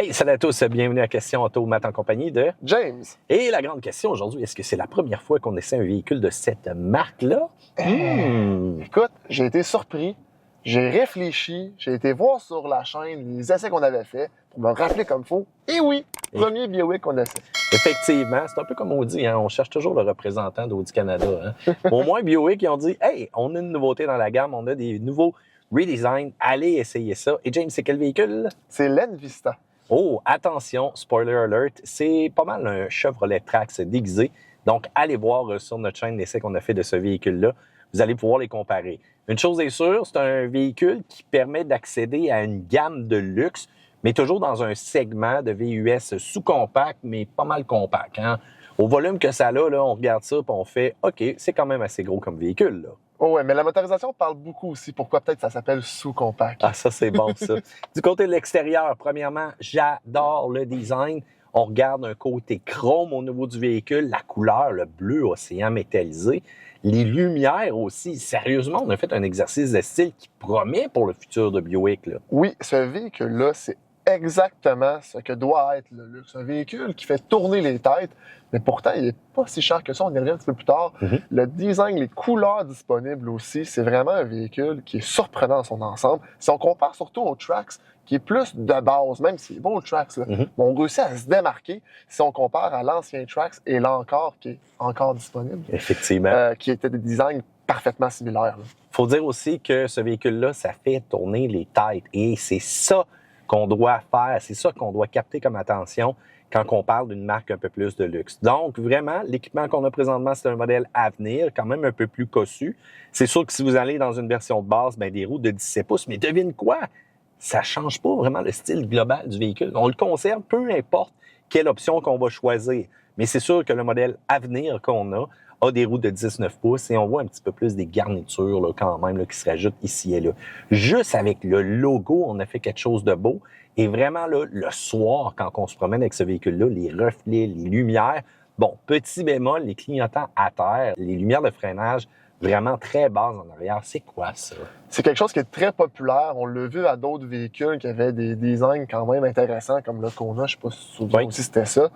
Hey, salut à tous, bienvenue à Question Automate en compagnie de James. Et la grande question aujourd'hui, est-ce que c'est la première fois qu'on essaie un véhicule de cette marque-là? Écoute, j'ai été surpris, j'ai réfléchi, j'ai été voir sur la chaîne les essais qu'on avait faits pour me rappeler comme il faut. Et oui, premier Buick qu'on a fait. Effectivement, c'est un peu comme on dit, hein, on cherche toujours le représentant d'Audi Canada. Hein. Au moins, Buick, ils ont dit, hey, on a une nouveauté dans la gamme, on a des nouveaux redesigns, allez essayer ça. Et James, c'est quel véhicule? C'est l'Envista. Oh, attention, spoiler alert, c'est pas mal un Chevrolet Trax déguisé. Donc, allez voir sur notre chaîne l'essai qu'on a fait de ce véhicule-là. Vous allez pouvoir les comparer. Une chose est sûre, c'est un véhicule qui permet d'accéder à une gamme de luxe, mais toujours dans un segment de VUS sous-compact, mais pas mal compact. Hein? Au volume que ça a, là, on regarde ça et on fait « OK, c'est quand même assez gros comme véhicule. » là. Oh ouais, mais la motorisation parle beaucoup aussi. Pourquoi peut-être ça s'appelle sous-compact? Ah, ça, c'est bon, ça. Du côté de l'extérieur, premièrement, j'adore le design. On regarde un côté chrome au niveau du véhicule, la couleur, le bleu océan métallisé. Les lumières aussi. Sérieusement, on a fait un exercice de style qui promet pour le futur de Buick. Là. Oui, ce véhicule-là, c'est exactement ce que doit être le luxe. Un véhicule qui fait tourner les têtes, mais pourtant, il n'est pas si cher que ça. On y revient un petit peu plus tard. Le design, les couleurs disponibles aussi, c'est vraiment un véhicule qui est surprenant dans son ensemble. Si on compare surtout au Trax, qui est plus de base, même s'il est beau le Trax, là, on réussit à se démarquer si on compare à l'ancien Trax et là encore, qui est encore disponible. Effectivement. Qui était des designs parfaitement similaires. Il faut dire aussi que ce véhicule-là, ça fait tourner les têtes. Et c'est ça qu'on doit faire, c'est ça qu'on doit capter comme attention quand on parle d'une marque un peu plus de luxe. Donc, vraiment, l'équipement qu'on a présentement, c'est un modèle Avenir, quand même un peu plus cossu. C'est sûr que si vous allez dans une version de base, ben, des roues de 17 pouces, mais devine quoi? Ça change pas vraiment le style global du véhicule. On le conserve, peu importe quelle option qu'on va choisir. Mais c'est sûr que le modèle Avenir qu'on a des roues de 19 pouces et on voit un petit peu plus des garnitures là, quand même là, qui se rajoutent ici et là. Juste avec le logo, on a fait quelque chose de beau. Et vraiment, là, le soir, quand on se promène avec ce véhicule-là, les reflets, les lumières, bon, petit bémol, les clignotants à terre, les lumières de freinage, vraiment très basses en arrière. C'est quoi ça? C'est quelque chose qui est très populaire. On l'a vu à d'autres véhicules qui avaient des designs quand même intéressants, comme le Kona, je ne sais pas si c'était ça.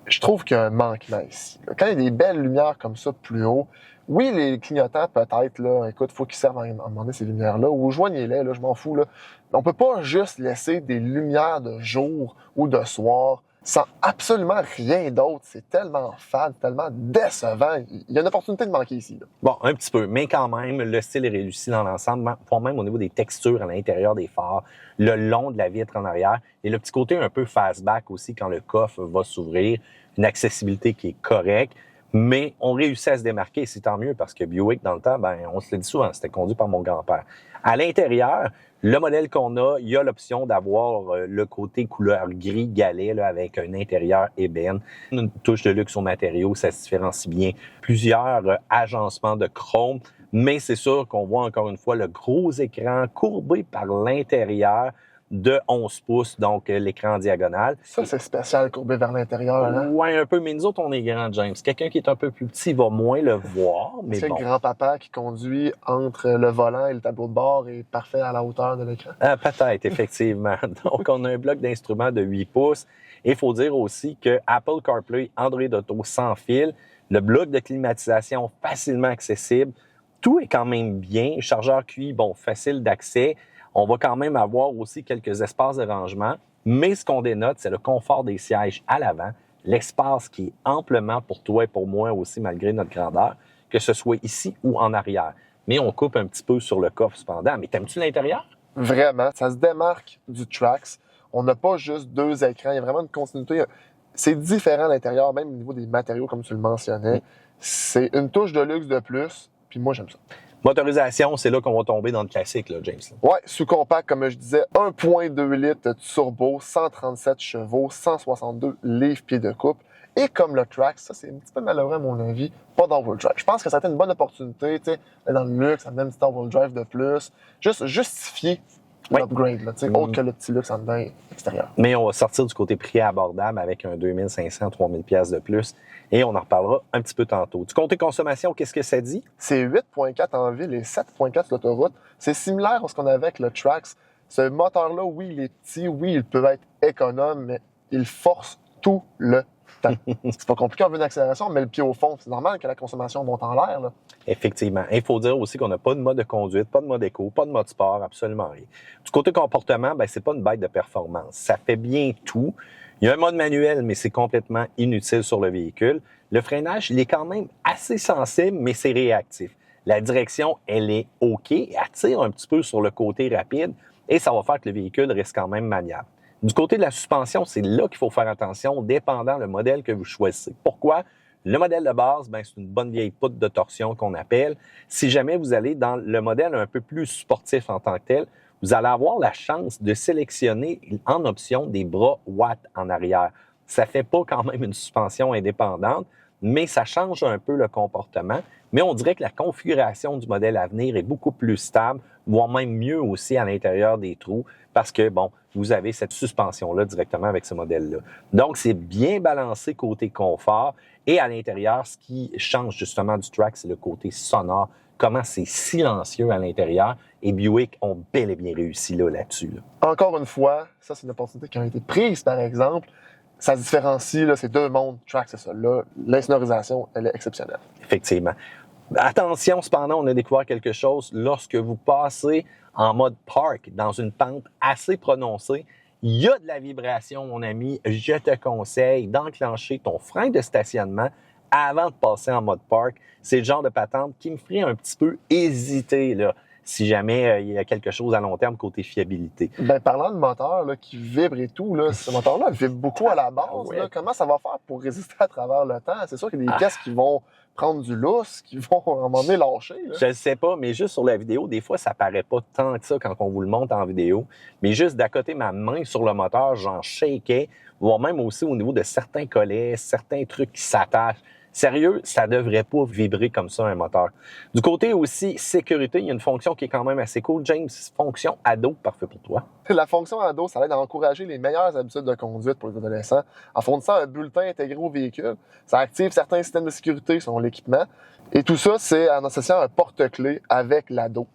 Je trouve qu'il y a un manquement ici. Quand il y a des belles lumières comme ça plus haut, oui, les clignotants peut-être, là, écoute, il faut qu'ils servent à demander ces lumières-là, ou joignez-les, là, je m'en fous. Là. On peut pas juste laisser des lumières de jour ou de soir sans absolument rien d'autre. C'est tellement fade, tellement décevant. Il y a une opportunité de manquer ici. Là. Bon, un petit peu, mais quand même, le style est réussi dans l'ensemble, même au niveau des textures à l'intérieur des phares, le long de la vitre en arrière, et le petit côté un peu fastback aussi quand le coffre va s'ouvrir, une accessibilité qui est correcte, mais on réussit à se démarquer, et c'est tant mieux parce que Buick, dans le temps, ben, on se le dit souvent, c'était conduit par mon grand-père. À l'intérieur, le modèle qu'on a, il y a l'option d'avoir le côté couleur gris galet là, avec un intérieur ébène, une touche de luxe au matériau, ça se différencie bien. Plusieurs agencements de chrome, mais c'est sûr qu'on voit encore une fois le gros écran courbé par l'intérieur de 11 pouces, donc l'écran en diagonale. Ça, c'est spécial, courbé vers l'intérieur. Hein? Oui, un peu, mais nous autres, on est grands, James. Quelqu'un qui est un peu plus petit va moins le voir, mais c'est bon. Le grand-papa qui conduit entre le volant et le tableau de bord est parfait à la hauteur de l'écran? Peut-être, effectivement. Donc, on a un bloc d'instruments de 8 pouces. Et il faut dire aussi que Apple CarPlay, Android Auto sans fil, le bloc de climatisation facilement accessible, tout est quand même bien. Chargeur QI, bon, facile d'accès. On va quand même avoir aussi quelques espaces de rangement. Mais ce qu'on dénote, c'est le confort des sièges à l'avant, l'espace qui est amplement pour toi et pour moi aussi, malgré notre grandeur, que ce soit ici ou en arrière. Mais on coupe un petit peu sur le coffre cependant. Mais t'aimes-tu l'intérieur? Vraiment, ça se démarque du Trax. On n'a pas juste deux écrans, il y a vraiment une continuité. C'est différent à l'intérieur, même au niveau des matériaux, comme tu le mentionnais. C'est une touche de luxe de plus, puis moi, j'aime ça. Motorisation, c'est là qu'on va tomber dans le classique, là, James. Ouais, sous-compact, comme je disais, 1.2 litres turbo, 137 chevaux, 162 livres-pieds de couple. Et comme le Trax, ça, c'est un petit peu malheureux à mon avis, pas d'all-wheel drive. Je pense que ça a été une bonne opportunité, tu sais, dans le luxe, amener un petit all-wheel drive de plus. Juste justifier l'upgrade, là, tu sais, autre que le petit luxe en dedans extérieur. Mais on va sortir du côté prix abordable avec un 2500, 3000 pièces de plus. Et on en reparlera un petit peu tantôt. Du côté consommation, qu'est-ce que ça dit? C'est 8.4 en ville et 7.4 sur l'autoroute. C'est similaire à ce qu'on avait avec le Trax. Ce moteur-là, oui, il est petit, oui, il peut être économe, mais il force tout le temps. C'est pas compliqué, on veut une accélération, mais le pied au fond. C'est normal que la consommation monte en l'air, là. Effectivement. Il faut dire aussi qu'on n'a pas de mode de conduite, pas de mode éco, pas de mode sport, absolument rien. Du côté comportement, c'est pas une bête de performance. Ça fait bien tout. Il y a un mode manuel, mais c'est complètement inutile sur le véhicule. Le freinage, il est quand même assez sensible, mais c'est réactif. La direction, elle est OK, elle tire un petit peu sur le côté rapide et ça va faire que le véhicule reste quand même maniable. Du côté de la suspension, c'est là qu'il faut faire attention, dépendant le modèle que vous choisissez. Pourquoi? Le modèle de base, c'est une bonne vieille poutre de torsion qu'on appelle. Si jamais vous allez dans le modèle un peu plus sportif en tant que tel, vous allez avoir la chance de sélectionner en option des bras Watt en arrière. Ça fait pas quand même une suspension indépendante, mais ça change un peu le comportement. Mais on dirait que la configuration du modèle à venir est beaucoup plus stable, voire même mieux aussi à l'intérieur des trous, parce que, vous avez cette suspension-là directement avec ce modèle-là. Donc, c'est bien balancé côté confort. Et à l'intérieur, ce qui change justement du track, c'est le côté sonore. Comment c'est silencieux à l'intérieur. Et Buick ont bel et bien réussi là-dessus. Encore une fois, ça, c'est une opportunité qui a été prise, par exemple. Ça se différencie, là, c'est deux mondes. Track, c'est ça. Là, l'insonorisation, elle est exceptionnelle. Effectivement. Attention, cependant, on a découvert quelque chose. Lorsque vous passez en mode park, dans une pente assez prononcée, il y a de la vibration, mon ami. Je te conseille d'enclencher ton frein de stationnement avant de passer en mode park. C'est le genre de patente qui me ferait un petit peu hésiter, là, si jamais il y a quelque chose à long terme côté fiabilité. Parlant de moteur là, qui vibre et tout, là, ce moteur-là vibre beaucoup à la base. Ouais. Là. Comment ça va faire pour résister à travers le temps? C'est sûr qu'il y a des pièces qui vont prendre du lousse, qui vont à un moment donné lâcher. Là. Je ne sais pas, mais juste sur la vidéo, des fois, ça paraît pas tant que ça quand on vous le montre en vidéo. Mais juste d'à côté ma main sur le moteur, j'en shakeais, voire même aussi au niveau de certains collets, certains trucs qui s'attachent. Sérieux, ça devrait pas vibrer comme ça, un moteur. Du côté aussi sécurité, il y a une fonction qui est quand même assez cool. James, fonction ado, parfait pour toi. La fonction ado, ça aide à encourager les meilleures habitudes de conduite pour les adolescents en fournissant un bulletin intégré au véhicule. Ça active certains systèmes de sécurité selon l'équipement. Et tout ça, c'est en associant un porte-clés avec l'ado.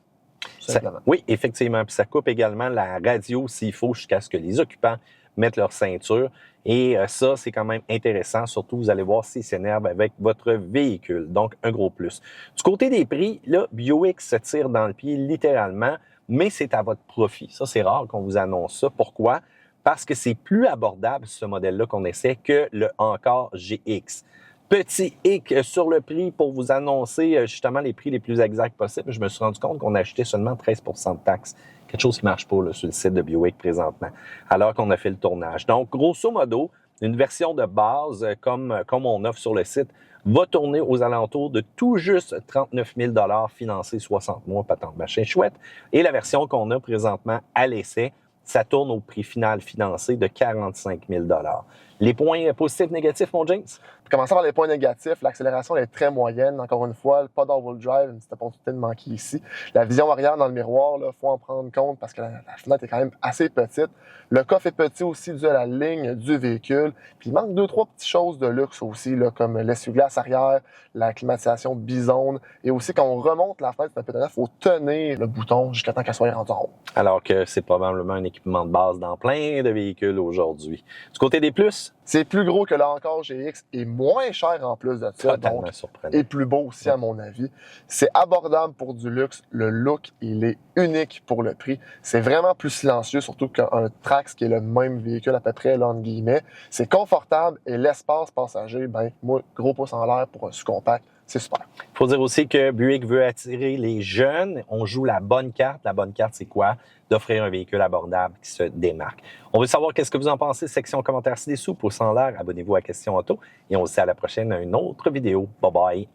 Oui, effectivement. Puis ça coupe également la radio s'il faut jusqu'à ce que les occupants mettent leur ceinture. Et ça, c'est quand même intéressant. Surtout, vous allez voir s'ils s'énervent avec votre véhicule. Donc, un gros plus. Du côté des prix, là, Buick se tire dans le pied littéralement, mais c'est à votre profit. Ça, c'est rare qu'on vous annonce ça. Pourquoi? Parce que c'est plus abordable, ce modèle-là qu'on essaie, que le Encore GX. Petit hic sur le prix pour vous annoncer justement les prix les plus exacts possibles. Je me suis rendu compte qu'on a acheté seulement 13 % de taxes. Quelque chose qui ne marche pas là, sur le site de Buick présentement, alors qu'on a fait le tournage. Donc, grosso modo, une version de base, comme on offre sur le site, va tourner aux alentours de tout juste 39 000 $ financé 60 mois, patente machin chouette. Et la version qu'on a présentement à l'essai, ça tourne au prix final financé de 45 000 $. Les points positifs, négatifs, mon James? Commençons par les points négatifs. L'accélération est très moyenne. Encore une fois, pas d'all-wheel drive, une petite opportunité de manquer ici. La vision arrière dans le miroir, il faut en prendre compte parce que la fenêtre est quand même assez petite. Le coffre est petit aussi dû à la ligne du véhicule. Puis il manque 2-3 petites choses de luxe aussi, là, comme l'essuie-glace arrière, la climatisation bisone. Et aussi, quand on remonte la fenêtre, il faut tenir le bouton jusqu'à temps qu'elle soit rendue en haut. Alors que c'est probablement un équipement de base dans plein de véhicules aujourd'hui. Du côté des plus? C'est plus gros que l'Encore GX et moins cher en plus de ça. Totalement donc, surprenant. et plus beau aussi, à mon avis. C'est abordable pour du luxe. Le look, il est unique pour le prix. C'est vraiment plus silencieux, surtout qu'un Trax qui est le même véhicule à peu près, là, entre guillemets. C'est confortable et l'espace passager, moi, gros pouce en l'air pour un sous-compact. C'est super. Il faut dire aussi que Buick veut attirer les jeunes. On joue la bonne carte. La bonne carte, c'est quoi? D'offrir un véhicule abordable qui se démarque. On veut savoir qu'est-ce que vous en pensez. Section commentaires ci-dessous, pouce en l'air. Abonnez-vous à Question Auto. Et on se dit à la prochaine à une autre vidéo. Bye bye.